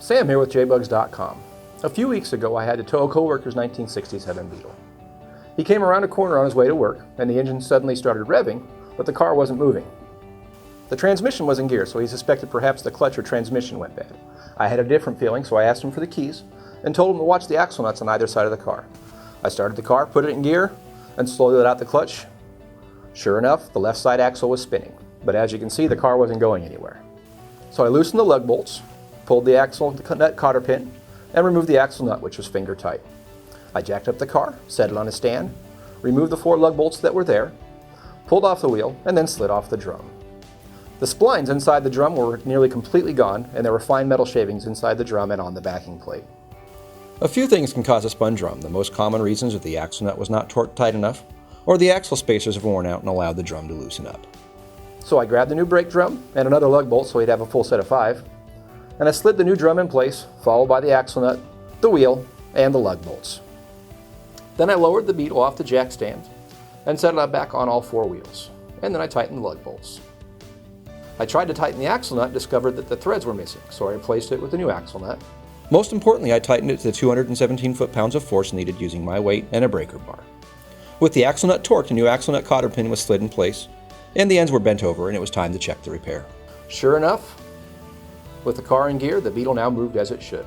Sam here with jbugs.com. A few weeks ago I had to tow a coworker's 1967 Beetle. He came around a corner on his way to work and the engine suddenly started revving, but the car wasn't moving. The transmission was in gear, so he suspected perhaps the clutch or transmission went bad. I had a different feeling, so I asked him for the keys and told him to watch the axle nuts on either side of the car. I started the car, put it in gear, and slowly let out the clutch. Sure enough, the left side axle was spinning, but as you can see, the car wasn't going anywhere. So I loosened the lug bolts, pulled the axle nut cotter pin, and removed the axle nut, which was finger tight. I jacked up the car, set it on a stand, removed the 4 lug bolts that were there, pulled off the wheel, and then slid off the drum. The splines inside the drum were nearly completely gone, and there were fine metal shavings inside the drum and on the backing plate. A few things can cause a spun drum. The most common reasons are the axle nut was not torqued tight enough, or the axle spacers have worn out and allowed the drum to loosen up. So I grabbed the new brake drum and another lug bolt so he'd have a full set of 5, and I slid the new drum in place, followed by the axle nut, the wheel, and the lug bolts. Then I lowered the Beetle off the jack stand and set it up back on all 4 wheels, and then I tightened the lug bolts. I tried to tighten the axle nut and discovered that the threads were missing, so I replaced it with a new axle nut. Most importantly, I tightened it to the 217 foot-pounds of force needed using my weight and a breaker bar. With the axle nut torqued, a new axle nut cotter pin was slid in place, and the ends were bent over, and it was time to check the repair. Sure enough, with the car in gear, the Beetle now moved as it should.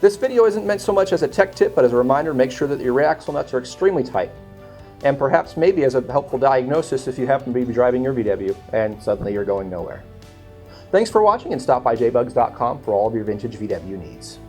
This video isn't meant so much as a tech tip, but as a reminder, make sure that your rear axle nuts are extremely tight, and perhaps maybe as a helpful diagnosis if you happen to be driving your VW and suddenly you're going nowhere. Thanks for watching, and stop by jbugs.com for all of your vintage VW needs.